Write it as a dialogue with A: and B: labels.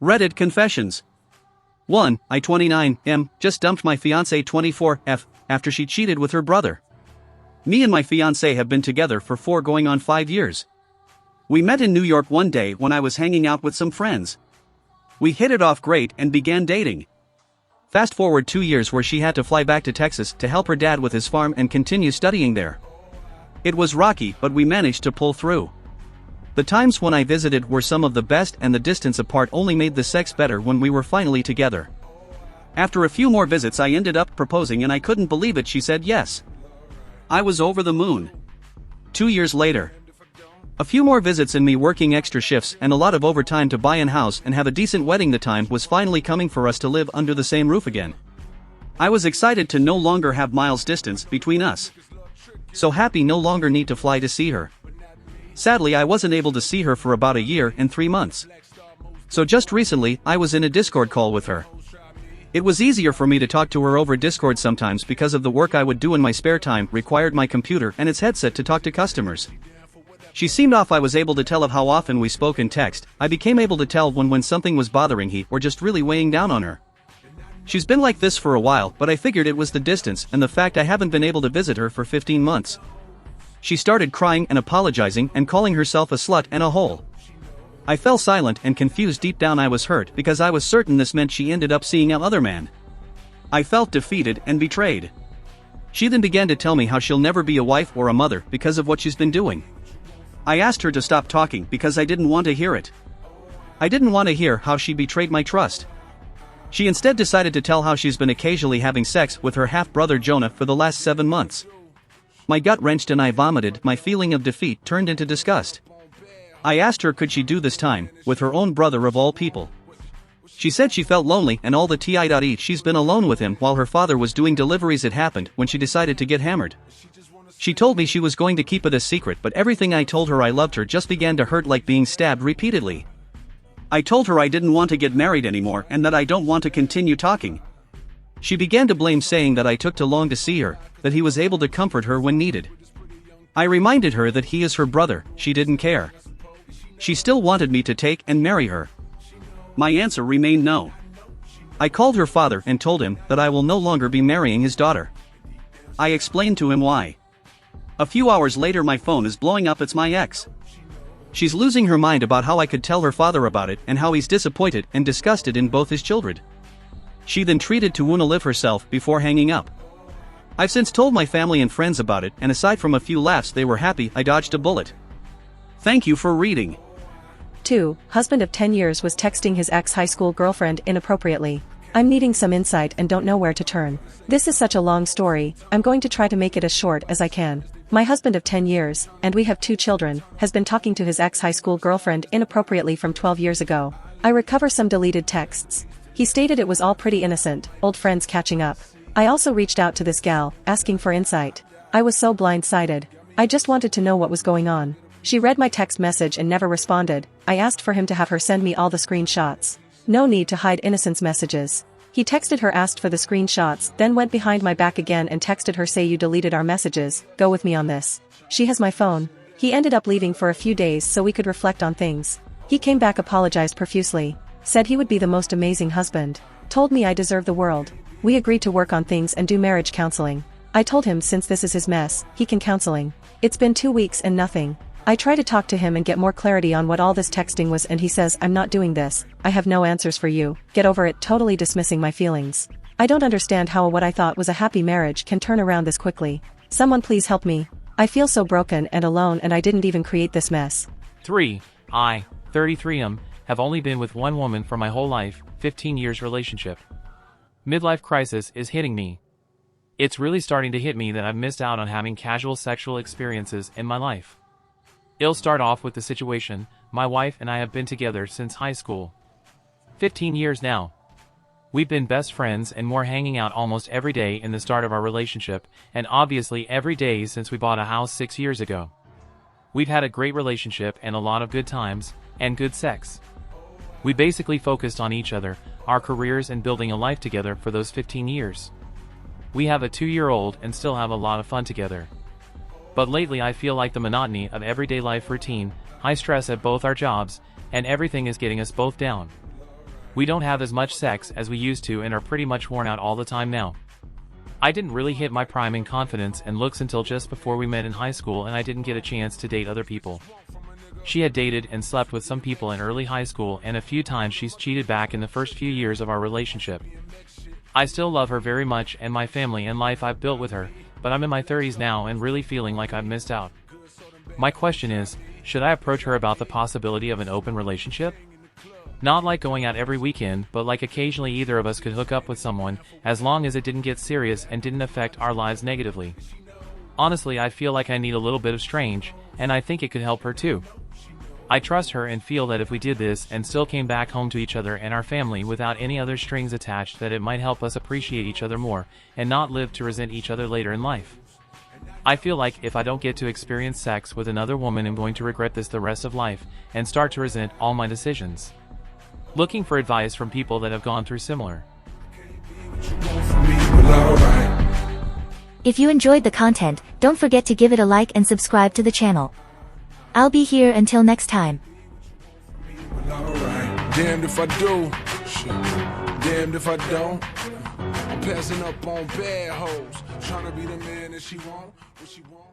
A: Reddit confessions. 1. I 29 am just dumped my fiancé 24 f after she cheated with her brother. Me and my fiancé have been together for 4 going on 5 years. We met in New York one day when I was hanging out with some friends. We hit it off great and began dating. Fast forward 2 years where she had to fly back to Texas to help her dad with his farm and continue studying there. It was rocky, but we managed to pull through. The times when I visited were some of the best, and the distance apart only made the sex better when we were finally together. After a few more visits I ended up proposing and I couldn't believe it. She said yes. I was over the moon. 2 years later. A few more visits and me working extra shifts and a lot of overtime to buy a house and have a decent wedding. The time was finally coming for us to live under the same roof again. I was excited to no longer have miles distance between us. So happy no longer need to fly to see her. Sadly, I wasn't able to see her for about a year and 3 months. So just recently, I was in a Discord call with her. It was easier for me to talk to her over Discord sometimes because of the work I would do in my spare time required my computer and its headset to talk to customers. She seemed off. I was able to tell of how often we spoke in text. I became able to tell when something was bothering he or just really weighing down on her. She's been like this for a while, but I figured it was the distance and the fact I haven't been able to visit her for 15 months. She started crying and apologizing and calling herself a slut and a whore. I fell silent and confused. Deep down I was hurt because I was certain this meant she ended up seeing another man. I felt defeated and betrayed. She then began to tell me how she'll never be a wife or a mother because of what she's been doing. I asked her to stop talking because I didn't want to hear it. I didn't want to hear how she betrayed my trust. She instead decided to tell how she's been occasionally having sex with her half-brother Jonah for the last 7 months. My gut wrenched and I vomited. My feeling of defeat turned into disgust. I asked her could she do this time with her own brother of all people. She said she felt lonely and all the tea. She's been alone with him while her father was doing deliveries. It happened when she decided to get hammered. She told me she was going to keep it a secret, but everything I told her I loved her just began to hurt like being stabbed repeatedly. I told her I didn't want to get married anymore and that I don't want to continue talking. She began to blame, saying that I took too long to see her, that he was able to comfort her when needed. I reminded her that he is her brother. She didn't care. She still wanted me to take and marry her. My answer remained no. I called her father and told him that I will no longer be marrying his daughter. I explained to him why. A few hours later my phone is blowing up. It's my ex. She's losing her mind about how I could tell her father about it and how he's disappointed and disgusted in both his children. She then treated to live herself before hanging up. I've since told my family and friends about it, and aside from a few laughs they were happy I dodged a bullet. Thank you for reading.
B: 2. Husband of 10 years was texting his ex-high school girlfriend inappropriately. I'm needing some insight and don't know where to turn. This is such a long story. I'm going to try to make it as short as I can. My husband of 10 years, and we have 2 children, has been talking to his ex-high school girlfriend inappropriately from 12 years ago. I recover some deleted texts. He stated it was all pretty innocent, old friends catching up. I also reached out to this gal, asking for insight. I was so blindsided. I just wanted to know what was going on. She read my text message and never responded. I asked for him to have her send me all the screenshots. No need to hide innocence messages. He texted her, asked for the screenshots, then went behind my back again and texted her, say you deleted our messages, go with me on this. She has my phone. He ended up leaving for a few days so we could reflect on things. He came back, apologized profusely. Said he would be the most amazing husband. Told me I deserve the world. We agreed to work on things and do marriage counseling. I told him since this is his mess, he can counseling. It's been 2 weeks and nothing. I try to talk to him and get more clarity on what all this texting was, and he says I'm not doing this, I have no answers for you, get over it, totally dismissing my feelings. I don't understand how what I thought was a happy marriage can turn around this quickly. Someone please help me. I feel so broken and alone, and I didn't even create this mess.
C: 3. I, 33 have only been with one woman for my whole life, 15 years relationship. Midlife crisis is hitting me. It's really starting to hit me that I've missed out on having casual sexual experiences in my life. It'll start off with the situation. My wife and I have been together since high school. 15 years now. We've been best friends and more, hanging out almost every day in the start of our relationship, and obviously every day since we bought a house 6 years ago. We've had a great relationship and a lot of good times, and good sex. We basically focused on each other, our careers, and building a life together for those 15 years. We have a 2-year-old and still have a lot of fun together. But lately I feel like the monotony of everyday life routine, high stress at both our jobs, and everything is getting us both down. We don't have as much sex as we used to and are pretty much worn out all the time now. I didn't really hit my prime in confidence and looks until just before we met in high school, and I didn't get a chance to date other people. She had dated and slept with some people in early high school, and a few times she's cheated back in the first few years of our relationship. I still love her very much and my family and life I've built with her, but I'm in my 30s now and really feeling like I've missed out. My question is, should I approach her about the possibility of an open relationship? Not like going out every weekend, but like occasionally either of us could hook up with someone, as long as it didn't get serious and didn't affect our lives negatively. Honestly, I feel like I need a little bit of strange, and I think it could help her too. I trust her and feel that if we did this and still came back home to each other and our family without any other strings attached, that it might help us appreciate each other more, and not live to resent each other later in life. I feel like if I don't get to experience sex with another woman, I'm going to regret this the rest of life, and start to resent all my decisions. Looking for advice from people that have gone through similar.
D: If you enjoyed the content, don't forget to give it a like and subscribe to the channel. I'll be here until next time.
E: Damned if I do, shit. Damned if I don't. I'm passing up on bad hoes, trying to be the man that she want, what she want.